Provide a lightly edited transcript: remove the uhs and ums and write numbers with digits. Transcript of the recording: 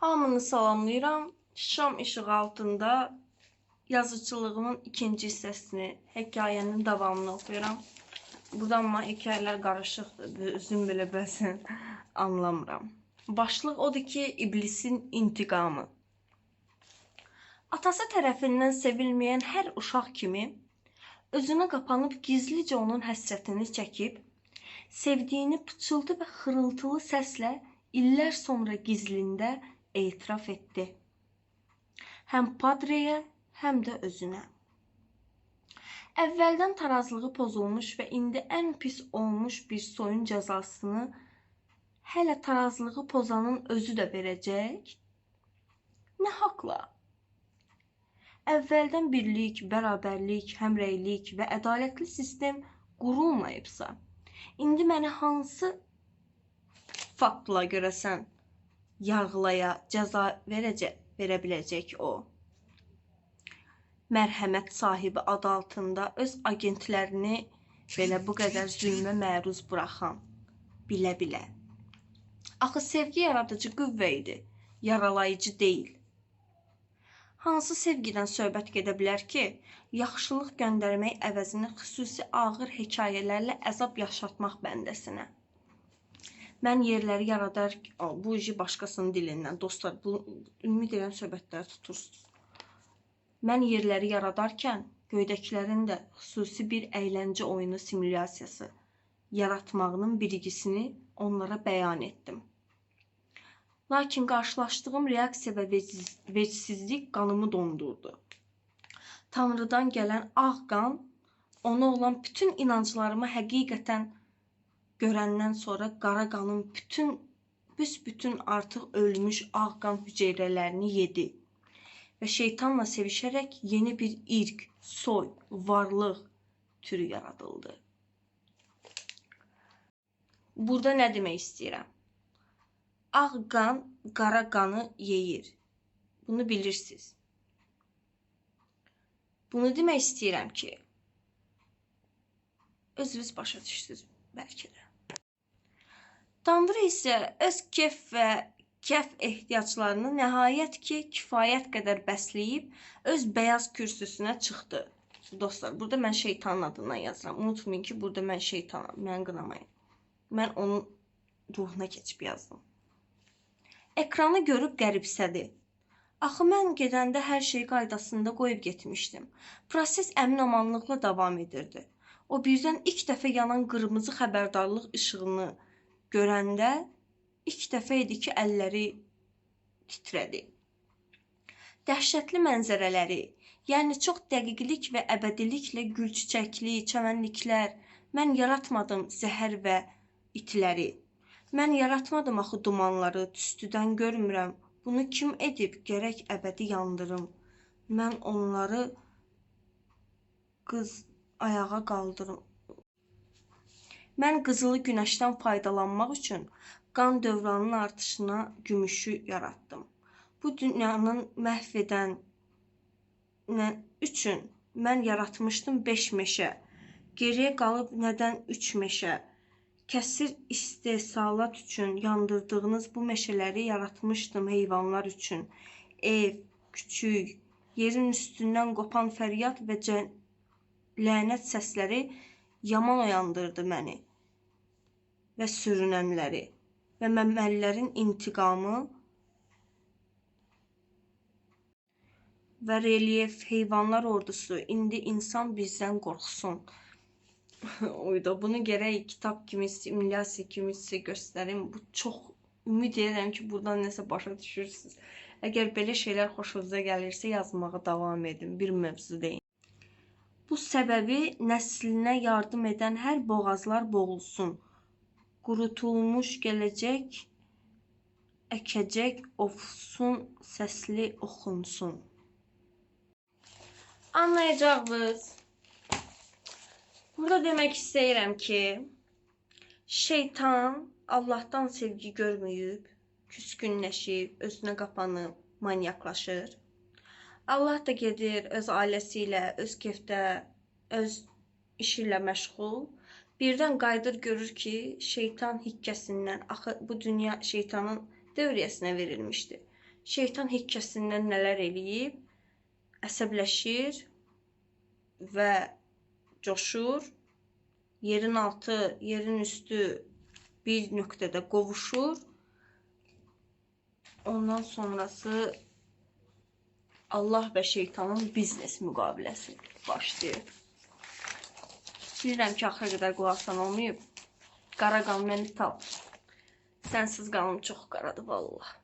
Hamını salamlayıram. Şam işığı altında yazıcılığımın ikinci hissəsini, hekayənin davamını oxuyuram. Buradan amma hekayələr qarışıqdır. Özüm belə bəzən anlamıram. Başlıq odur ki, iblisin intiqamı. Atası tərəfindən sevilməyən hər uşaq kimi özünə qapanıb gizlicə onun həsrətini çəkib, sevdiyini pıçıltı və xırıltılı səslə illər sonra gizlində etiraf etdi. Həm Padreyə, həm də özünə. Əvvəldən tarazlığı pozulmuş və indi ən pis olmuş bir soyun cəzasını hələ tarazlığı pozanın özü də verəcək. Nə haqla? Əvvəldən birlik, bərabərlik, həmrəylik və ədalətli sistem qurulmayıbsa, indi mənə hansı faktla görəsən yargılaya cəza verə biləcək o? Mərhəmət sahibi adı altında öz agentlərini belə bu qədər zülmə məruz buraxan, bilə-bilə. Axı sevgi yaradıcı qüvvə idi, yaralayıcı deyil. Hansı sevgidən söhbət gedə bilər ki, yaxşılıq göndərmək əvəzinə xüsusi ağır hekayələrlə əzab yaşatmaq bəndəsinə? Mən yerləri yaradar, bu işi başqasının dilindən, dostlar, ümid edən söhbətləri tutursunuz. Mən yerləri yaradarkən göydəkilərin də xüsusi bir əyləncə oyunu simulyasiyası yaratmağının bilgisini onlara bəyan etdim. Lakin qarşılaşdığım reaksiya və vecsizlik qanımı dondurdu. Tanrıdan gələn ağ qan, ona olan bütün inanclarımı həqiqətən görəndən sonra qara qanın büsbütün artıq ölmüş ağ qan hüceyrələrini yedi və şeytanla sevişərək yeni bir irq, soy, varlıq türü yaradıldı. Burada nə demək istəyirəm? Ağ qan qara qanı yeyir. Bunu bilirsiniz. Bunu demək istəyirəm ki, özünüz başa düşdünüz bəlkə də. Tanrı isə öz kef və kəf ehtiyaclarını nəhayət ki, kifayət qədər bəsləyib öz bəyaz kürsüsünə çıxdı. Dostlar, burada mən şeytanın adından yazıram. Unutmayın ki, burada mən şeytanam, mən qınamayın. Mən onun ruhuna keçib yazdım. Ekranı görüb qəribsədi. Axı mən gedəndə hər şey qaydasında qoyub getmişdim. Proses əmin-amanlıqla davam edirdi. O birdən ilk dəfə yanan qırmızı xəbərdarlıq işığını görəndə ilk dəfə idi ki, əlləri titrədi. Dəhşətli mənzərələri, yəni çox dəqiqlik və əbədiliklə gülçiçəkli, çəmənliklər, mən yaratmadım zəhər və itləri. Mən yaratmadım axı dumanları, tüstüdən görmürəm. Bunu kim edib, gərək əbədi yandırım. Mən onları ayağa qaldırım. Mən qızılı günəşdən faydalanmaq üçün qan dövranının artışına gümüşü yaratdım. Bu dünyanın məhv edən üçün mən yaratmışdım 5 meşə. Geriyə qalıb nədən 3 meşə? Kəsir istehsalat üçün yandırdığınız bu meşələri yaratmışdım heyvanlar üçün. Ev, küçük, yerin üstündən qopan fəryad və lənət səsləri yaman oyandırdı məni və sürünənləri və məmməlilərin intiqamı və relyef heyvanlar ordusu indi insan bizdən qorxsun. Oyda bunu gərək kitab kimi, simulyasiya kimi sizə göstərim. Bu çox ümid edirəm ki, buradan nəsə başa düşürsünüz. Əgər belə şeylər xoşunuza gəlirsə yazmağa davam edin. Bir mövzu deyin. Bu səbəbi nəslinə yardım edən hər boğazlar boğulsun. Qurutulmuş gələcək, əkəcək ofsun, səsli oxunsun. Anlayacaqsınız. Burada demək istəyirəm ki, şeytan Allahdan sevgi görməyib, küskünləşib, özünə qapanıb, manyaklaşır. Allah da gedir öz ailəsi ilə, öz kefdə, öz işi ilə məşğul. Birdən qayıdır görür ki, şeytan hikkəsindən, axı bu dünya şeytanın dövriyyəsinə verilmişdi. Şeytan hikkəsindən nələr eləyib? Əsəbləşir və coşur. Yerin altı, yerin üstü bir nöqtədə qovuşur. Ondan sonrası Allah və şeytanın biznes müqaviləsi başlayır. Bilirəm ki, axıra qədər qulaq asan olmayıb. Qara qan məni tap. Sənsiz qanım çox qaradır vallah.